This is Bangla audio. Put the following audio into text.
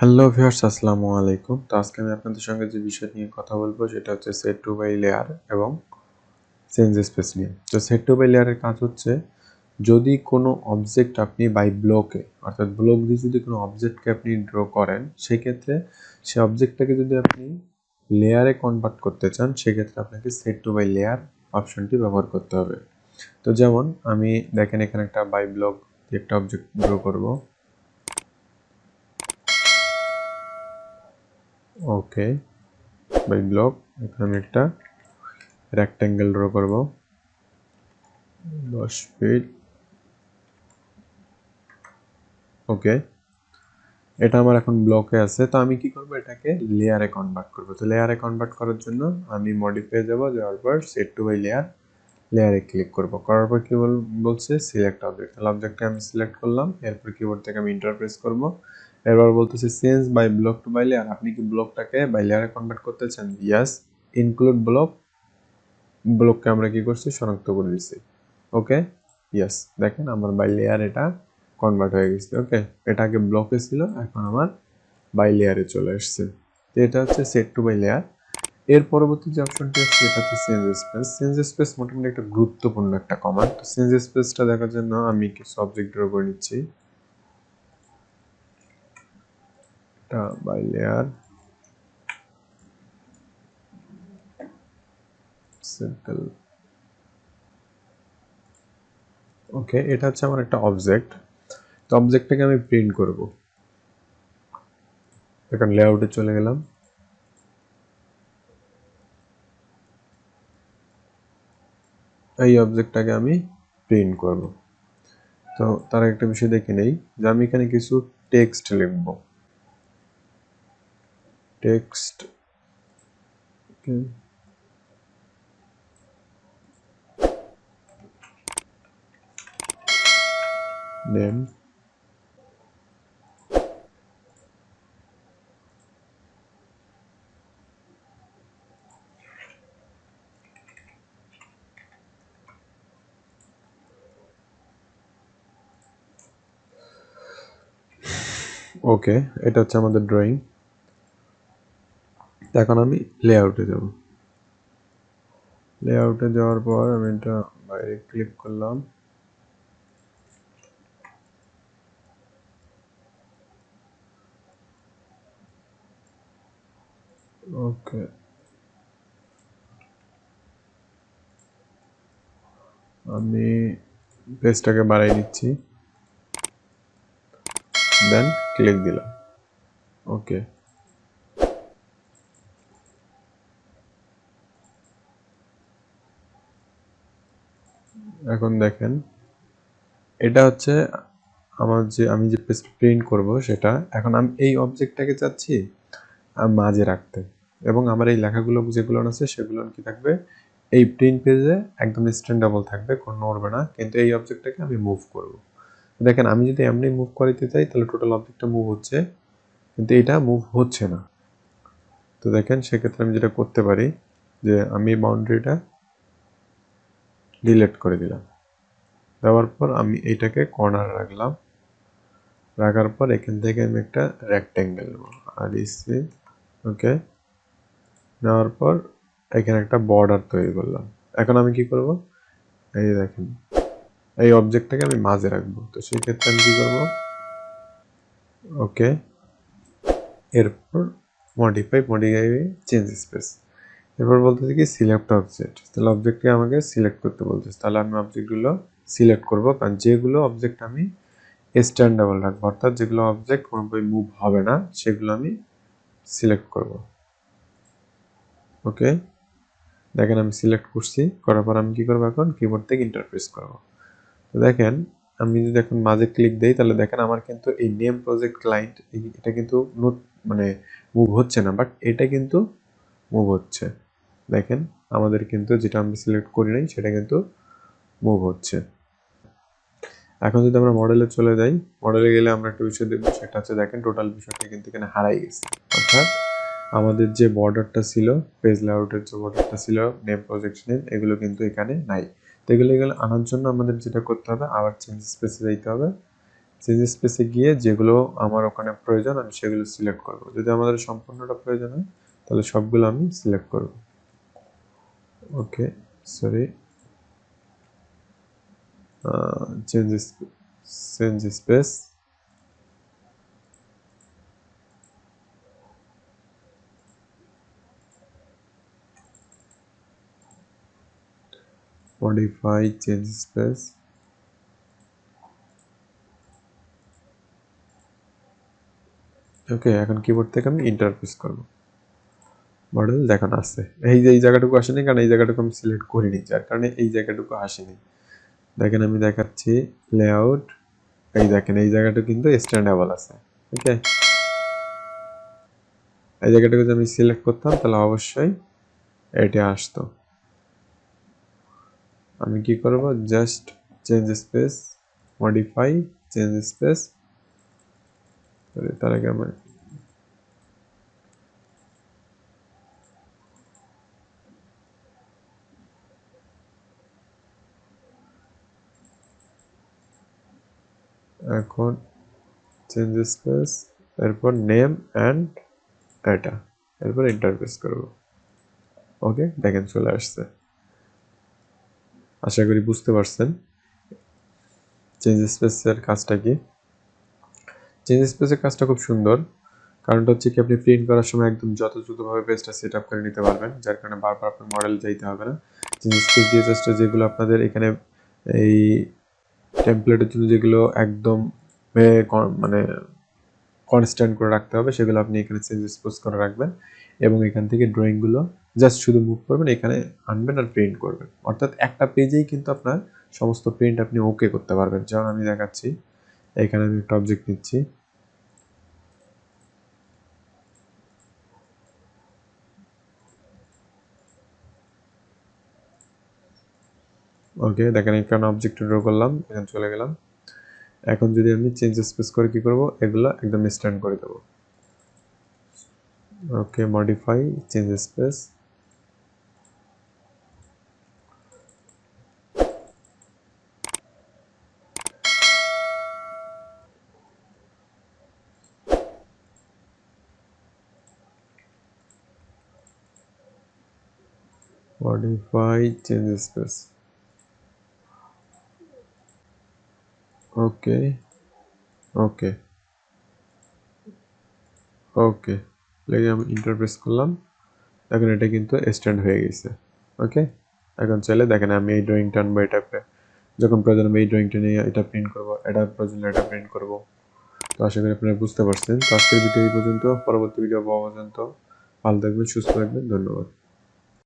হ্যালো ভিউয়ার্স, আসসালামু আলাইকুম। তো আজকে আমি আপনাদের সঙ্গে যে বিষয় নিয়ে কথা বলবো সেটা হচ্ছে সেট টু বাই লেয়ার এবং চেঞ্জ স্পেস নিয়ে। তো সেট টু বাই লেয়ারের কাজ হচ্ছে যদি কোনো অবজেক্ট আপনি বাই ব্লকে অর্থাৎ ব্লক দিয়ে যদি কোনো অবজেক্টকে আপনি ড্র করেন, সেক্ষেত্রে সেই অবজেক্টটাকে যদি আপনি লেয়ারে কনভার্ট করতে চান, সেক্ষেত্রে আপনাকে সেট টু বাই লেয়ার অপশনটি ব্যবহার করতে হবে। তো যেমন আমি দেখেন এখানে একটা বাই ব্লক একটা অবজেক্ট ড্র করব। ওকে, বাই ব্লক এখানে আমি একটা রেক্ট্যাঙ্গেল ড্র করব 10 ফিট। ওকে, এটা আমার এখন ব্লকে আছে। তো আমি কি করব, এটাকে লেয়ারে কনভার্ট করব। তো লেয়ারে কনভার্ট করার জন্য আমি মডিফাই যাব, যাওয়ার পর সেট টু বাই লেয়ার, লেয়ারে ক্লিক করব। করার পর কি বলছে সিলেক্ট অবজেক্ট। তাহলে অবজেক্টটা আমি সিলেক্ট করলাম। এরপর কিবোর্ড থেকে আমি ইন্টারপ্রেস করব। এরপর বলতেছে change by block to by layer. আপনি কি ব্লকটাকে বাই লেয়ারে কনভার্ট করতে চান? ইয়েস। ইনক্লুড ব্লক, ব্লককে আমরা কি করছি, শনাক্ত করে দিচ্ছি। ওকে, ইয়েস। দেখেন আমার বাই লেয়ার এটা কনভার্ট হয়ে গেছে। ওকে, এটা আগে ব্লকে ছিল, এখন আমার বাই লেয়ারে চলে আসছে। তো এটা হচ্ছে সেট টু বাই লেয়ার। এর পরবর্তী যে অপশনটি আছে এটা হচ্ছে চেঞ্জ স্পেস। চেঞ্জ স্পেস মোটামুটি একটা গুরুত্বপূর্ণ একটা কমান্ড। তো চেঞ্জ স্পেসটা দেখার জন্য আমি কিছু অবজেক্ট ড্র করে নিচ্ছি। এটা বাই লেয়ার সিম্পল। ওকে, এটা হচ্ছে আমার একটা অবজেক্ট। তো অবজেক্টটাকে আমি প্রিন্ট করব। এখন লেআউটে চলে গেলাম। এই অবজেক্টটাকে আমি প্রিন্ট করব। তো তার একটা বিষয় দেখে নেই যে আমি এখানে কিছু টেক্সট লিখব। Text name. ওকে, এটা হচ্ছে আমাদের ড্রয়িং। এখন আমি লেআউটে যাব। লেআউটে যাওয়ার পর আমি এটা বাইরে ক্লিক করলাম। ওকে, আমি পেজটাকে বাড়াই নিচ্ছি, দেন ক্লিক দিলাম। ওকে, এখন দেখেন এটা হচ্ছে আমার যে আমি যে পেজ প্রিন্ট করব সেটা। এখন আমি এই অবজেক্টটাকে চাচ্ছি মাঝে রাখতে, এবং আমার এই লেখাগুলো যেগুলো আছে সেগুলো কি থাকবে এই প্রিন্ট পেজে একদম স্ট্যান্ডেবল থাকবে, কোনো নড়বে না। কিন্তু এই অবজেক্টটাকে আমি মুভ করব। দেখেন আমি যদি এমনি মুভ করাইতে চাই তাহলে টোটাল অবজেক্টটা মুভ হচ্ছে, কিন্তু এটা মুভ হচ্ছে না। তো দেখেন সেক্ষেত্রে আমি যেটা করতে পারি যে আমি বাউন্ডারিটা ডিলিট করে দিলাম। দেওয়ার পর আমি এইটাকে কর্নার রাখলাম। রাখার পর এখান থেকে আমি একটা রেক্ট্যাঙ্গেল নেব, আর ইসি। ওকে, নেওয়ার পর এখানে একটা বর্ডার তৈরি করলাম। এখন আমি কি করব, এই দেখেন এই অবজেক্টটাকে আমি মাঝে রাখবো। তো সেই ক্ষেত্রে আমি কি করব, ওকে, এরপর মডিফাই চেঞ্জ স্পেস। এরপর বলতেছে কি সিলেক্ট অবজেক্ট। তাহলে অবজেক্টকে আমাকে সিলেক্ট করতে বলতেছে। তাহলে আমি অবজেক্টগুলো সিলেক্ট করব, কারণ যেগুলো অবজেক্ট আমি স্ট্যান্ডেবল রাখবো, অর্থাৎ যেগুলো অবজেক্ট কোনোভাবে মুভ হবে না সেগুলো আমি সিলেক্ট করব। ওকে, দেখেন আমি সিলেক্ট করছি। করার পর আমি কি করবো, এখন কিবোর্ড থেকে ইন্টারপ্রেস করব। তো দেখেন আমি যদি এখন মাঝে ক্লিক দেই তাহলে দেখেন আমার কিন্তু এই নেম প্রজেক্ট ক্লায়েন্ট এটা কিন্তু মানে মুভ হচ্ছে না, বাট এটা কিন্তু মুভ হচ্ছে। দেখেন আমাদের কিন্তু যেটা আমি সিলেক্ট করি নাই সেটা কিন্তু মুভ হচ্ছে। এখন যদি আমরা মডেলে চলে যাই, মডেলে গেলে আমরা একটা বিষয় দেখবো, সেটা হচ্ছে দেখেন টোটাল বিষয়টা কিন্তু এখানে হারাই গেছে। অর্থাৎ আমাদের যে বর্ডারটা ছিল, পেজ লেআউটের যে বর্ডারটা ছিল, নেম প্রজেক্ট নেম, এগুলো কিন্তু এখানে নাই। তো এগুলো আনার জন্য আমাদের যেটা করতে হবে, আবার চেঞ্জ স্পেসে যাইতে হবে। চেঞ্জ স্পেসে গিয়ে যেগুলো আমার ওখানে প্রয়োজন আমি সেগুলো সিলেক্ট করব। যদি আমাদের সম্পূর্ণটা প্রয়োজন হয় তাহলে সবগুলো আমি সিলেক্ট করব। Okay, sorry, change space, modify change space, okay. এখন কিবোর্ড থেকে আমি এন্টার প্রেস করব। মডেল দেখানো আছে, এই যে এই জায়গাটুকু আসেনি কারণ এই জায়গাটুকু আমি সিলেক্ট করিনি, যার কারণে এই জায়গাটুকু আসেনি। দেখেন আমি দেখাচ্ছি লেআউট, এই দেখেন এই জায়গাটা কিন্তু স্ট্যান্ডেবল আছে। ওকে, এই জায়গাটাকে যদি আমি সিলেক্ট করতাম তাহলে অবশ্যই এটা আসতো। আমি কি করব, just change space, modify change space, তার আগে আমি এখন চেঞ্জ স্পেস, এরপর নেম অ্যান্ড এটা, এরপর ইন্টারফেস করব। ওকে, দেখেন চলে আসছে। আশা করি বুঝতে পারছেন চেঞ্জ স্পেসের কাজটা কি। চেঞ্জ স্পেসের কাজটা খুব সুন্দর, কারণটা হচ্ছে কি আপনি প্রিন্ট করার সময় একদম যথাযথভাবে পেজটা সেট আপ করে নিতে পারবেন, যার কারণে বারবার আপনার মডেল যাইতে হবে না। চেঞ্জ স্পেস দিয়ে জাস্ট যেগুলো আপনাদের এখানে এই টেমপ্লেটের জন্য যেগুলো একদম মানে কনস্ট্যান্ট করে রাখতে হবে সেগুলো আপনি এখানে চেঞ্জ স্পেস করে রাখবেন, এবং এখান থেকে ড্রয়িংগুলো জাস্ট শুধু মুভ করবেন, এখানে আনবেন আর প্রিন্ট করবেন। অর্থাৎ একটা পেজেই কিন্তু আপনার সমস্ত প্রিন্ট আপনি ওকে করতে পারবেন। যেমন আমি দেখাচ্ছি, এখানে আমি একটা অবজেক্ট নিচ্ছি, ওকে, দেখেন এখানে অবজেক্ট ড্র করলাম, এখানে চলে গেলাম। এখন যদি আমি চেঞ্জ স্পেস করে কি করব, এগুলো একদম স্ট্যান্ড করে দেব। Okay, modify change space, modify change space, okay okay okay, লেগে আমি ইন্টারপ্রেস করলাম। দেখেন এটা কিন্তু স্ট্যান্ড হয়ে গেছে। ওকে, এখন চলে দেখেন আমি এই ড্রয়িংটা আনবো, এটা যখন প্রয়োজন আমি এই ড্রয়িংটা নিয়ে এটা প্রিন্ট করব, এটা প্রয়োজন এটা প্রিন্ট করব। তো আশা করি আপনারা বুঝতে পারছেন। তো আজকের ভিডিও এই পর্যন্ত, পরবর্তী ভিডিও পাওয়া পর্যন্ত ভালো থাকবেন, সুস্থ থাকবেন, ধন্যবাদ।